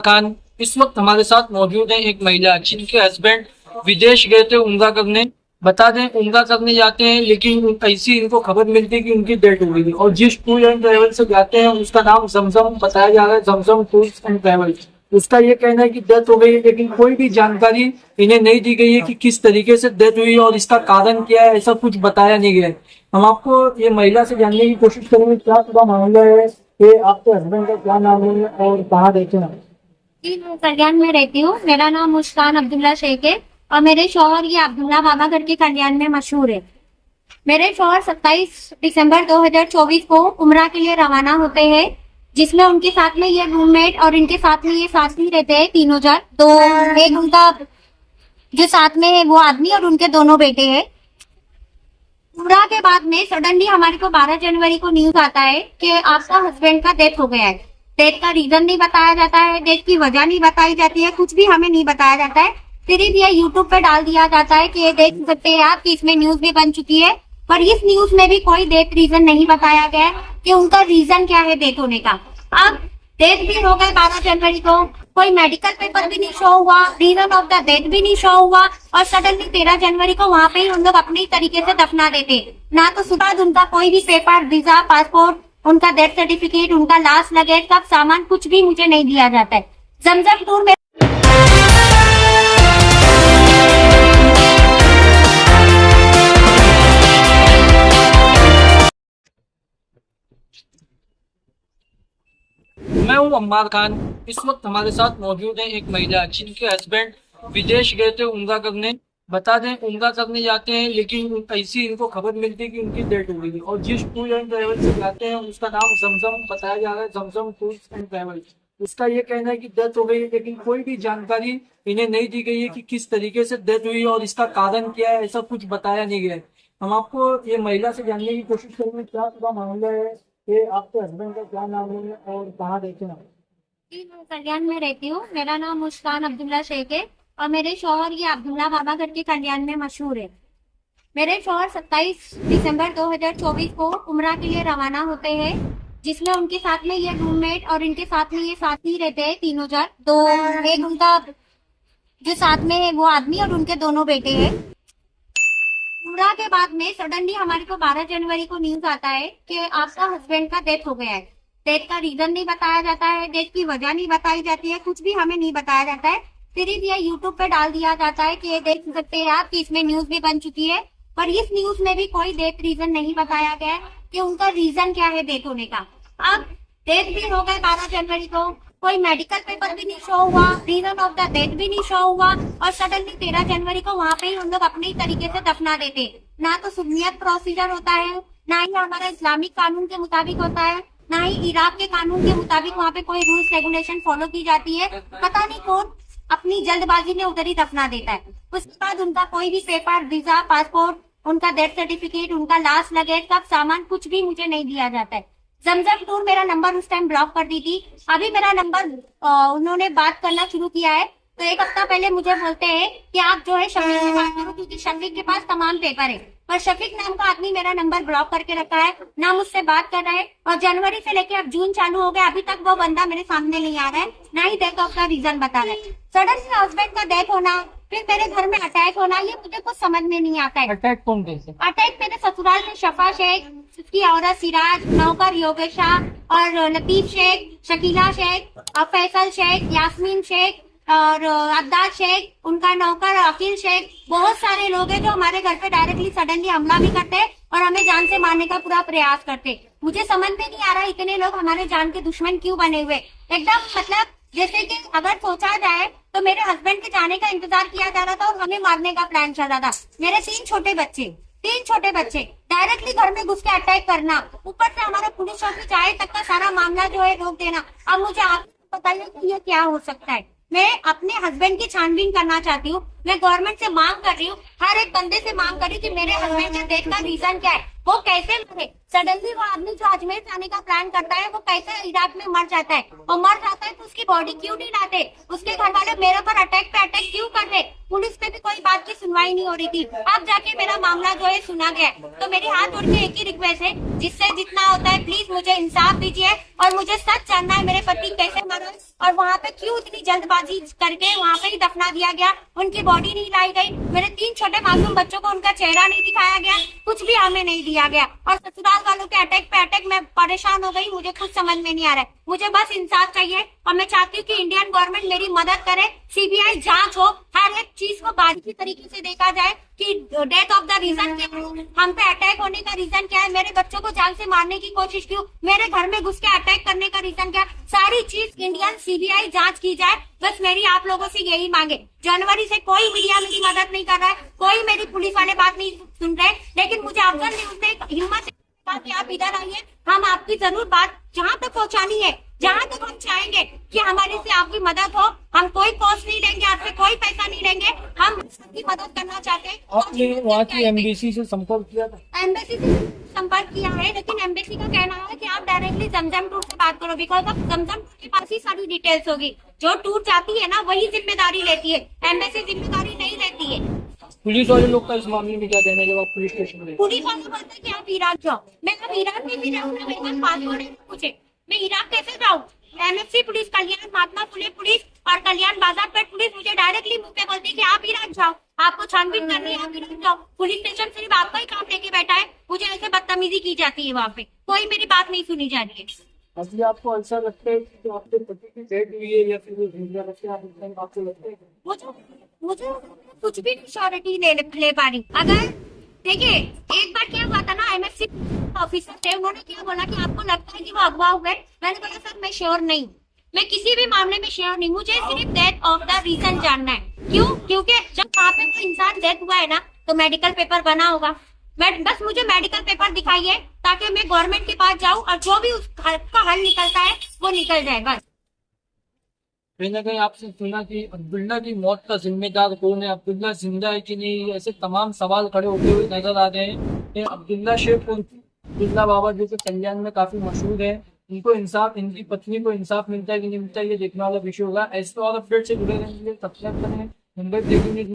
खान इस वक्त हमारे साथ मौजूद है। एक महिला जिनके हस्बैंड विदेश गए थे उम्रा करने। बता दें उम्रा करने जाते हैं लेकिन ऐसी इनको खबर मिलती है कि उनकी डेथ हो गई और जिस टूर एंड ट्रेवल से जाते हैं उसका नाम जमजम बताया जा रहा है, जमजम टूर्स एंड ट्रेवल। उसका ये कहना है कि डेथ हो गई है लेकिन कोई भी जानकारी इन्हें नहीं दी गई है कि किस तरीके से डेथ हुई और इसका कारण क्या है, ऐसा कुछ बताया नहीं गया है। हम आपको ये महिला से जानने की कोशिश करेंगे क्या पूरा मामला है, कि आपके हस्बैंड का क्या नाम है और कहाँ रहते हैं। जी मैं कल्याण में रहती हूँ। मेरा नाम मुस्कान अब्दुल्ला शेख है और मेरे शौहर ये अब्दुल्ला बाबा घर के कल्याण में मशहूर है। मेरे शौहर 27 दिसंबर 2024 को उम्रा के लिए रवाना होते हैं, जिसमें उनके साथ में ये रूममेट और इनके साथ में ये साथी रहते हैं तीनों जन। तो एक उनका जो साथ में है वो आदमी और उनके दोनों बेटे हैं। उम्रा के बाद में सडनली हमारे को 12 जनवरी को न्यूज आता है कि आपका हस्बैंड का डेथ हो गया है। डेथ का रीजन नहीं बताया जाता है, डेथ की वजह नहीं बताई जाती है, कुछ भी हमें नहीं बताया जाता है। सिर्फ ये यूट्यूब पे डाल दिया जाता है कि ये देख सकते हैं आप कि इसमें न्यूज भी बन चुकी है, पर इस न्यूज में भी कोई डेथ रीजन नहीं बताया गया है कि उनका रीजन क्या है डेथ होने का। अब डेथ भी हो गए 12 जनवरी को, कोई मेडिकल पेपर भी नहीं शो हुआ, रीजन ऑफ द डेथ भी नहीं शो हुआ और सडनली 13 जनवरी को वहाँ पे ही उन लोग अपनी तरीके से दफना देते। ना तो सुबह उनका कोई भी पेपर, वीजा, पासपोर्ट, उनका डेथ सर्टिफिकेट, उनका लास्ट लगेज, सब सामान कुछ भी मुझे नहीं दिया जाता है। जमजम टूर में मैं हूं अम्मार खान। इस वक्त हमारे साथ मौजूद है एक महिला जिनके हस्बैंड विदेश गए थे उम्रा करने। बता दें उम्रा करने जाते हैं लेकिन ऐसी इनको खबर मिलती है कि उनकी डेथ हो गई और जिस टूर एंड ट्रेवल से जाते हैं उसका नाम जमजम बताया जा रहा है, जमजम टूर्स एंड ट्रेवल। उसका ये कहना है कि डेथ हो गई है लेकिन कोई भी जानकारी इन्हें नहीं दी गई है कि किस तरीके से डेथ हुई और इसका कारण क्या है, ऐसा कुछ बताया नहीं गया है। हम आपको ये महिला से जानने की कोशिश करेंगे क्या पूरा मामला है, कि आपके हस्बैंड का क्या नाम है और कहाँ रहते हैं। जी मैं कल्याण में रहती हूँ। मेरा नाम मुस्कान अब्दुल्ला शेख है और मेरे शौहर ये अब्दुल्ला बाबा घर के कल्याण में मशहूर है। मेरे शौहर 27 दिसंबर 2024 को उम्रा के लिए रवाना होते हैं, जिसमें उनके साथ में ये रूममेट और इनके साथ में ये साथी रहते हैं तीनों जन। तो एक उनका जो साथ में है वो आदमी और उनके दोनों बेटे हैं। उम्रा के बाद में सडनली हमारे को 12 जनवरी को न्यूज आता है कि आपका हस्बैंड का डेथ हो गया है। डेथ का रीजन नहीं बताया जाता है, डेथ की वजह नहीं बताई जाती है, कुछ भी हमें नहीं बताया जाता है। सिर्फ ये यूट्यूब पे डाल दिया जाता है कि ये देख सकते हैं आप कि इसमें न्यूज भी बन चुकी है, पर इस न्यूज में भी कोई डेथ रीजन नहीं बताया गया है कि उनका रीजन क्या है डेथ होने का। अब डेथ भी हो गए 12 जनवरी को, कोई मेडिकल पेपर भी नहीं शो हुआ, रीजन ऑफ द डेथ भी नहीं शो हुआ और सडनली 13 जनवरी को वहाँ पे ही उन लोग अपनी तरीके से दफना देते। ना तो सुन्नियत प्रोसीजर होता है, ना ही हमारा इस्लामिक कानून के मुताबिक होता है, ना ही इराक के कानून के मुताबिक वहाँ पे कोई रूल्स रेगुलेशन फॉलो की जाती है। पता नहीं कौन अपनी जल्दबाजी में उधर ही दफना देता है। उसके बाद उनका कोई भी पेपर, वीजा, पासपोर्ट, उनका डेथ सर्टिफिकेट, उनका लास्ट लगेज, सब सामान कुछ भी मुझे नहीं दिया जाता है। जमजम टूर मेरा नंबर उस टाइम ब्लॉक कर दी थी, अभी मेरा नंबर उन्होंने बात करना शुरू किया है। तो एक हफ्ता पहले मुझे बोलते हैं कि आप जो है शफीक से बात करो क्योंकि शफीक के पास तमाम पेपर है, पर शफीक नाम का आदमी मेरा नंबर ब्लॉक करके रखा है, ना मुझसे बात कर रहा है। और जनवरी से लेके अब जून चालू हो गया, अभी तक वो बंदा मेरे सामने नहीं आ रहा है, ना ही डेथ ऑफ का रीजन बता रहा है। सडन हस्बैंड का डेथ होना, फिर मेरे घर में अटैक होना, ये मुझे कुछ समझ में नहीं आता है। अटैक कौन कैसे? अटैक मेरे ससुराल में शफा शेख, उसकी औरत सिराज, नौकर योगेशा और लतीफ शेख, शकीला शेख और फैसल शेख, यास्मीन शेख और अब्दाद शेख, उनका नौकर अकील शेख, बहुत सारे लोग हैं जो हमारे घर पे डायरेक्टली सडनली हमला भी करते हैं और हमें जान से मारने का पूरा प्रयास करते। मुझे समझ में नहीं आ रहा इतने लोग हमारे जान के दुश्मन क्यों बने हुए। एकदम मतलब जैसे कि अगर सोचा जाए तो मेरे हस्बैंड के जाने का इंतजार किया जा रहा था और हमें मारने का प्लान चल रहा था। मेरे तीन छोटे बच्चे डायरेक्टली घर में घुस के अटैक करना, ऊपर से हमारा पुलिस ऑफिस आए तक का सारा मामला जो है रोक देना। अब मुझे आप बताइए कि ये क्या हो सकता है। मैं अपने हस्बैंड की छानबीन करना चाहती हूँ, मैं गवर्नमेंट से मांग कर रही हूँ, हर एक बंदे से मांग कर रही हूँ कि मेरे हस्बैंड के डेथ का रीजन क्या है, वो कैसे मरे। सडनली वो आदमी जो अजमेर जाने का प्लान करता है वो कैसे इराक में मर जाता है, और मर जाता है तो उसकी बॉडी क्यों नहीं लाते, उसके घर वाले मेरे पर अटैक पे अटैक क्यों कर रहे, पुलिस पे भी कोई बात की सुनवाई नहीं हो रही थी। अब जाके मेरा मामला जो है सुना गया। तो मेरी हाथ जोड़ के एक ही रिक्वेस्ट है, जिससे जितना होता है प्लीज मुझे इंसाफ दीजिए, और मुझे सच जानना है मेरे पति कैसे मरे और वहाँ पे क्यों इतनी जल्दबाजी करके वहाँ पे ही दफना दिया गया, उनकी बॉडी नहीं लाई गई, मेरे 3 छोटे मासूम बच्चों को उनका चेहरा नहीं दिखाया गया, कुछ भी हमें नहीं दिया गया, और ससुराल वालों के अटैक पे अटैक। मैं परेशान हो गई, मुझे कुछ समझ में नहीं आ रहा है, मुझे बस इंसाफ चाहिए। और मैं चाहती हूँ कि इंडियन गवर्नमेंट मेरी मदद करे, सीबीआई जांच हो, हर एक चीज को बारीकी तरीके से देखा जाए कि डेथ ऑफ द रीजन क्या है, हम पे अटैक होने का रीजन क्या है, मेरे बच्चों को जान से मारने की कोशिश क्यों, मेरे घर में घुस के अटैक करने का रीजन क्या, सारी चीज इंडियन सीबीआई जांच की जाए। बस मेरी आप लोगों से यही मांगे। जनवरी से कोई मीडिया मेरी मदद नहीं कर रहा है, कोई मेरी पुलिस वाले बात नहीं सुन रहे, लेकिन मुझे अफजल न्यूज ने हिम्मत कहा कि आप इधर आइए, हम आपकी जरूर बात जहाँ तक पहुँचानी है, जहाँ तक हम चाहेंगे कि हमारे से आपकी मदद हो, हम कोई कॉस्ट नहीं लेंगे, आपसे कोई पैसा नहीं लेंगे, हम सबकी मदद करना चाहते हैं। आपने वहाँ की एम्बेसी से संपर्क किया था? एम्बेसी से संपर्क किया है, लेकिन एम्बेसी का कहना है कि आप डायरेक्टली जमजम टूर से बात करो, बिकॉज ऑफ जमजम टूर के पास ही सारी डिटेल्स होगी, जो टूर जाती है ना वही जिम्मेदारी लेती है, एम्बेसी जिम्मेदारी नहीं लेती है। पुलिस वाले लोग का इस मामले में क्या कहना है जब आप पुलिस स्टेशन गए? पुलिस वाले बोलते हैं कि आप इराक जाओ, मैं अब इराक में भी जाऊँ ना, मेरे पास पासपोर्ट है, पूछे मैं इराक कैसे जाऊँ। एमएफसी पुलिस, कल्याण महात्मा फुले पुलिस और कल्याण बाजारपेट पुलिस मुझे डायरेक्टली मुंह पे बोलती है कि आप इराक जाओ, आपको छानबीन करनी है, आप इराक जाओ। पुलिस स्टेशन सिर्फ आपका ही काम लेके बैठा है, मुझे ऐसे बदतमीजी की जाती है, वहाँ पे कोई मेरी बात नहीं सुनी जा रही है। अभी आपको ऐसा लगता है कि आपके पति की डेथ हुई है या फिर वो जिंदा रखे, आपको लगता है? मुझे कुछ भी श्योरिटी ले पा रही। अगर देखिए एक बार क्या हुआ था ना, एमएफसी ऑफिसर थे, उन्होंने क्या बोला कि आपको लगता है कि वो अगवा हुए, मैंने बोला सर मैं श्योर नहीं, मैं किसी भी मामले में श्योर नहीं, मुझे सिर्फ डेथ ऑफ द रीजन जानना है। क्यों? क्योंकि जब वहाँ पे कोई इंसान डेथ हुआ है ना तो मेडिकल पेपर बना होगा, बस मुझे मेडिकल पेपर दिखाइए ताकि मैं गवर्नमेंट के पास जाऊँ और जो भी उसका हल निकलता है वो निकल जाए बस। कहीं ना कहीं आपसे सुना कि अब्दुल्ला की मौत का जिम्मेदार कौन है, अब्दुल्ला जिंदा है कि नहीं, ऐसे तमाम सवाल खड़े होते हुए नजर आ रहे हैं। ये अब्दुल्ला शेख और अब्दुल्ला बाबा जो कि कल्याण में काफी मशहूर है, इनको इंसाफ, इनकी पत्नी को इंसाफ मिलता है कि नहीं मिलता है, ये देखने वाला विषय होगा। ऐसे और अपडेट से जुड़े रहने के लिए सब्सक्राइब करें मुंबई ब्रेकिंग न्यूज।